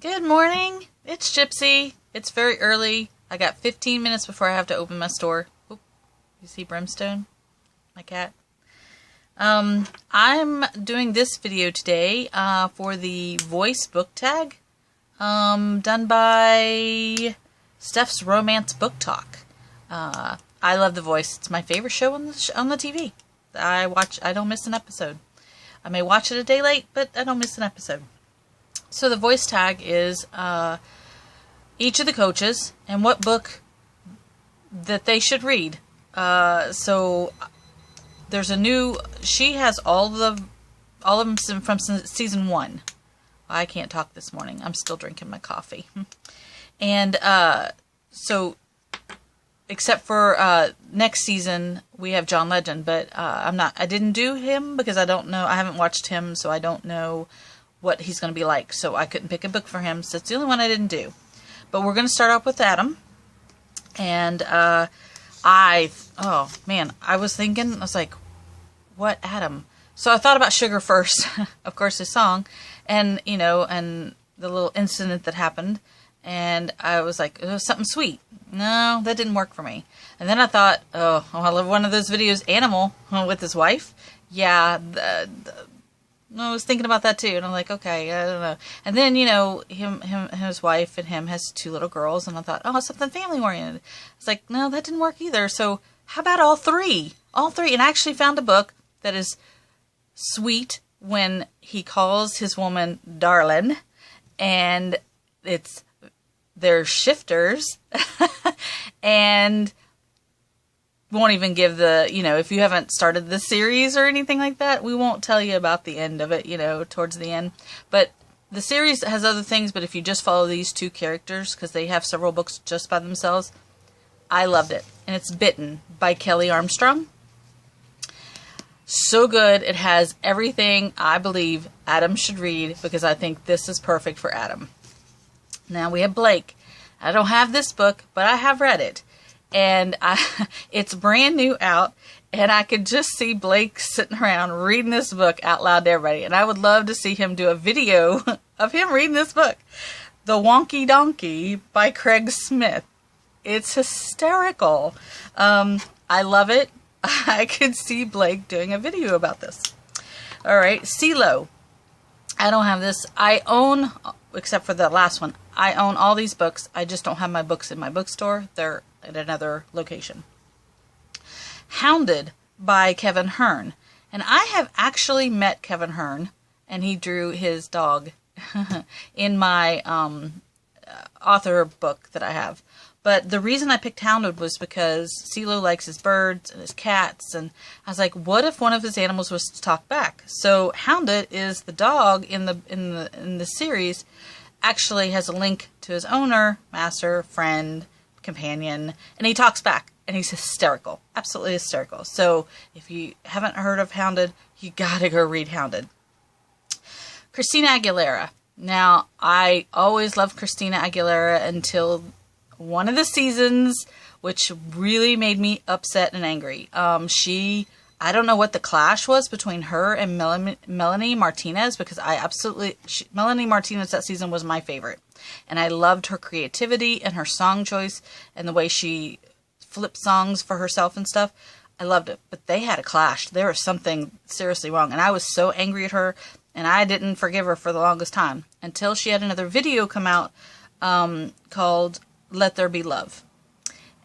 Good morning. It's Gypsy. It's very early. I got 15 minutes before I have to open my store. Oop. You see Brimstone? My cat. I'm doing this video today for the voice book tag done by Steph's Romance Book Talk. I love The Voice. It's my favorite show on the TV. I don't miss an episode. I may watch it a day late, but I don't miss an episode. So the voice tag is each of the coaches and what book that they should read. So there's a new. She has all of them from season 1. I can't talk this morning. I'm still drinking my coffee. And so except for next season we have John Legend, but I didn't do him because I don't know. I haven't watched him, so I don't know what he's going to be like. So I couldn't pick a book for him. So it's the only one I didn't do. But we're going to start off with Adam. And oh man, I was like, what Adam? So I thought about Sugar first, of course, his song, and and the little incident that happened, and I was like, oh, something sweet. No, that didn't work for me. And then I thought, oh, I love one of those videos, Animal, with his wife. Yeah, I was thinking about that too, and I'm like, okay, I don't know. And then his wife and him has 2 little girls, and I thought, oh, something family oriented. It's like, no, that didn't work either. So how about all three? All three. And I actually found a book that is sweet when he calls his woman darling, and they're shifters, and won't even give the, if you haven't started the series or anything like that, we won't tell you about the end of it, towards the end. But the series has other things, but if you just follow these 2 characters, because they have several books just by themselves, I loved it. And it's Bitten by Kelly Armstrong. So good. It has everything I believe Adam should read, because I think this is perfect for Adam. Now we have Blake. I don't have this book, but I have read it. And it's brand new out, and I could just see Blake sitting around reading this book out loud to everybody. And I would love to see him do a video of him reading this book. The Wonky Donkey by Craig Smith. It's hysterical. I love it. I could see Blake doing a video about this. All right, Ceelo. I don't have this. I own, except for the last one, I own all these books. I just don't have my books in my bookstore. They're at another location. Hounded by Kevin Hearn. And I have actually met Kevin Hearn, and he drew his dog in my author book that I have. But the reason I picked Hounded was because Ceelo likes his birds and his cats, and I was like, what if one of his animals was to talk back? So Hounded is the dog in the series, actually has a link to his owner, master, friend, companion, and he talks back, and he's hysterical, absolutely hysterical. So if you haven't heard of Hounded, you gotta go read Hounded. Christina Aguilera. Now, I always loved Christina Aguilera until one of the seasons, which really made me upset and angry. I don't know what the clash was between her and Melanie Martinez, because Melanie Martinez that season was my favorite. And I loved her creativity and her song choice and the way she flipped songs for herself and stuff. I loved it. But they had a clash. There was something seriously wrong. And I was so angry at her, and I didn't forgive her for the longest time until she had another video come out called Let There Be Love.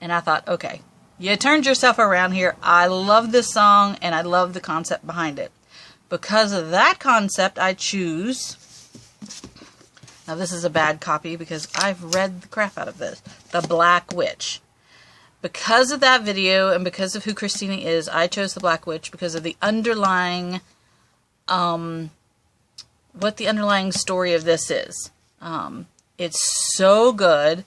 And I thought, okay, you turned yourself around here. I love this song, and I love the concept behind it. Because of that concept, I choose... Now, this is a bad copy because I've read the crap out of this. The Black Witch. Because of that video and because of who Christina is, I chose The Black Witch because of the underlying... what the underlying story of this is. It's so good.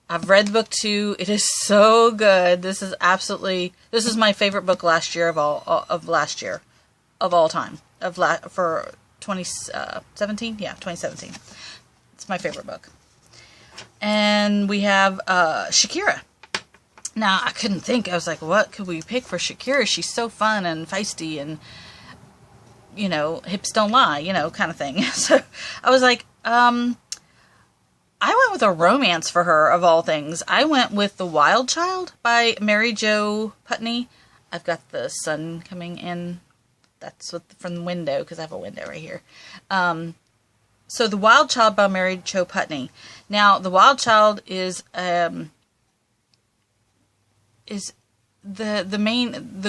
I've read the book too. It is so good. This is my favorite book last year of all time. For 2017? Yeah, 2017. It's my favorite book. And we have Shakira. Now, I couldn't think. I was like, what could we pick for Shakira? She's so fun and feisty and, hips don't lie, kind of thing. So I was like, I went with a romance for her, of all things. I went with The Wild Child by Mary Jo Putney. I've got the sun coming in. That's from the window, because I have a window right here. So The Wild Child by Mary Jo Putney. Now, The Wild Child is the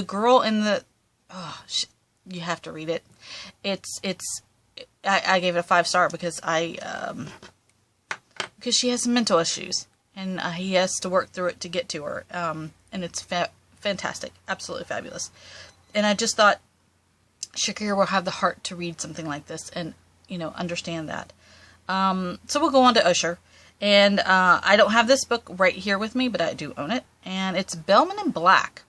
girl in the... Oh, you have to read it. I gave it a 5-star because because she has some mental issues, and he has to work through it to get to her. And it's fantastic. Absolutely fabulous. And I just thought Shakira will have the heart to read something like this and, understand that. So we'll go on to Usher. And I don't have this book right here with me, but I do own it. And it's Bellman in Black.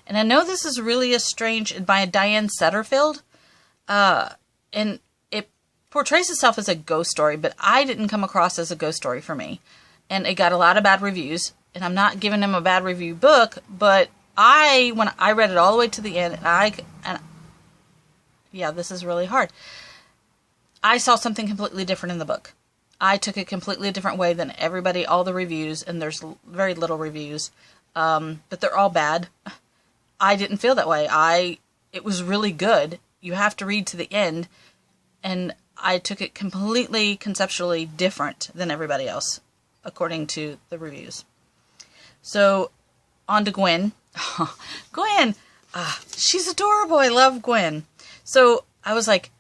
And I know this is really a strange, by Diane Setterfield. And it portrays itself as a ghost story, but I didn't come across as a ghost story for me. And it got a lot of bad reviews. And I'm not giving him a bad review book, but when I read it all the way to the end, yeah, this is really hard. I saw something completely different in the book. I took a completely different way than everybody, all the reviews, and there's very little reviews, but they're all bad. I didn't feel that way. It was really good. You have to read to the end, and I took it completely conceptually different than everybody else, according to the reviews. So, on to Gwen. Gwen! She's adorable. I love Gwen. So, I was like,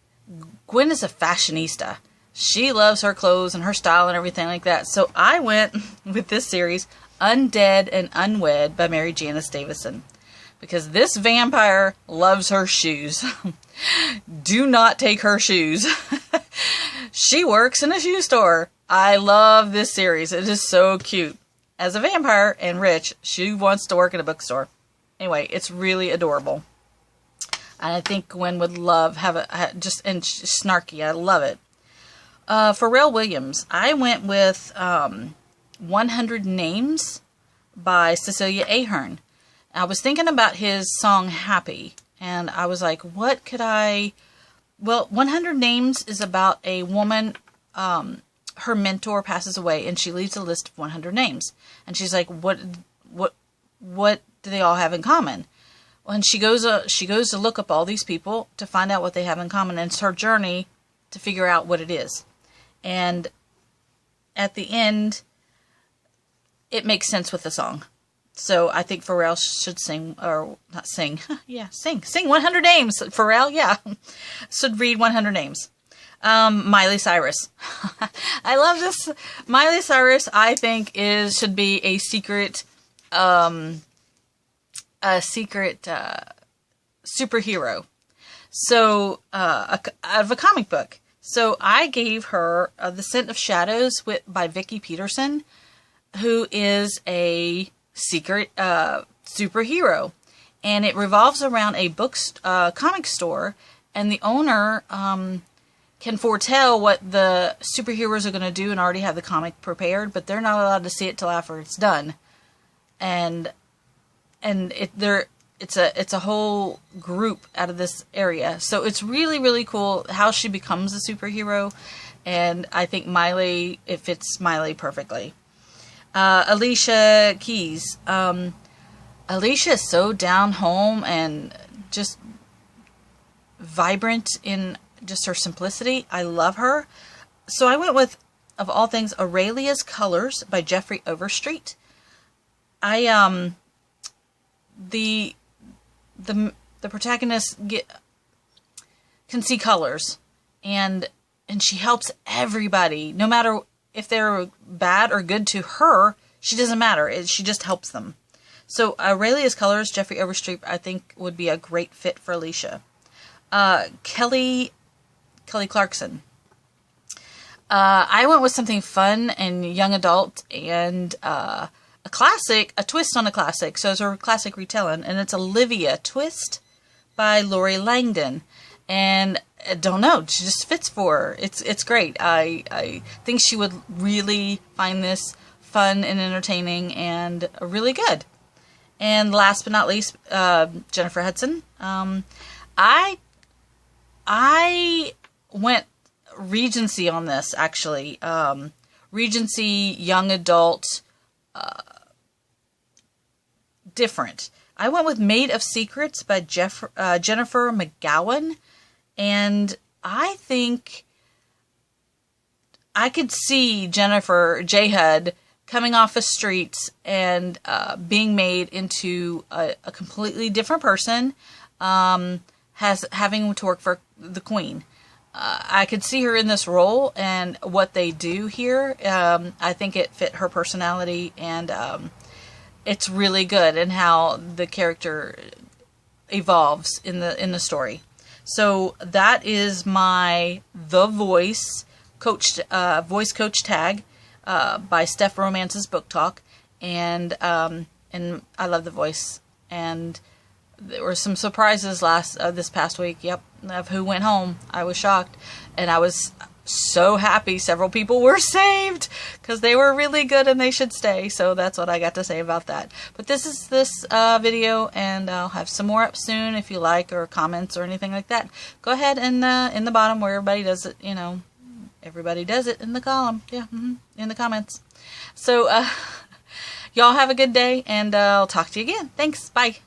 Gwen is a fashionista. She loves her clothes and her style and everything like that. So, I went with this series, Undead and Unwed by Mary Janice Davison. Because this vampire loves her shoes. Do not take her shoes. She works in a shoe store. I love this series. It is so cute. As a vampire and rich, she wants to work in a bookstore. Anyway, it's really adorable. And I think Gwen would love, and snarky. I love it. Pharrell Williams. I went with 100 Names by Cecilia Ahern. I was thinking about his song Happy, and I was like, what could I... Well, 100 Names is about a woman, her mentor passes away, and she leaves a list of 100 names. And she's like, what do they all have in common? Well, and she goes to look up all these people to find out what they have in common, and it's her journey to figure out what it is. And at the end, it makes sense with the song. So I think Pharrell should sing, or not sing, yeah, sing 100 Names. Pharrell, yeah, should read 100 Names. Miley Cyrus. I love this. Miley Cyrus, I think, should be a secret superhero. So, out of a comic book. So I gave her The Scent of Shadows by Vicki Peterson, who is a secret superhero, and it revolves around a comic store, and the owner can foretell what the superheroes are going to do and already have the comic prepared, but they're not allowed to see it till after it's done. And it's a whole group out of this area, so it's really, really cool how she becomes a superhero, and I think it fits Miley perfectly. Alicia Keys. Alicia is so down home and just vibrant in just her simplicity. I love her. So I went with, of all things, Aurelia's Colors by Jeffrey Overstreet. The protagonist can see colors, and she helps everybody, no matter if they're bad or good to her. She doesn't matter. She just helps them. So Aurelia's Colors, Jeffrey Overstreet, I think would be a great fit for Alicia. Kelly Clarkson. I went with something fun and young adult, and a twist on a classic. So it's a classic retelling, and it's Olivia Twist by Lori Langdon. And I don't know, she just fits for her. It's great. I think she would really find this fun and entertaining and really good. And last but not least, Jennifer Hudson. I went Regency on this, actually. Regency, young adult, different. I went with Maid of Secrets by Jennifer McGowan, and I think I could see JHud, coming off the streets and being made into a completely different person, having to work for the Queen. I could see her in this role, and what they do here, I think it fit her personality, and it's really good in how the character evolves in the story. So that is my The Voice voice coach tag by Steph Romance's Book Talk, and I love The Voice. And there were some surprises this past week. Yep, of who went home. I was shocked, and I was so happy several people were saved because they were really good and they should stay. So that's what I got to say about that. But this is this video, and I'll have some more up soon if you like, or comments or anything like that. Go ahead and in the bottom where everybody does it, you know, everybody does it in the column. Yeah, in the comments. So y'all have a good day, and I'll talk to you again. Thanks. Bye.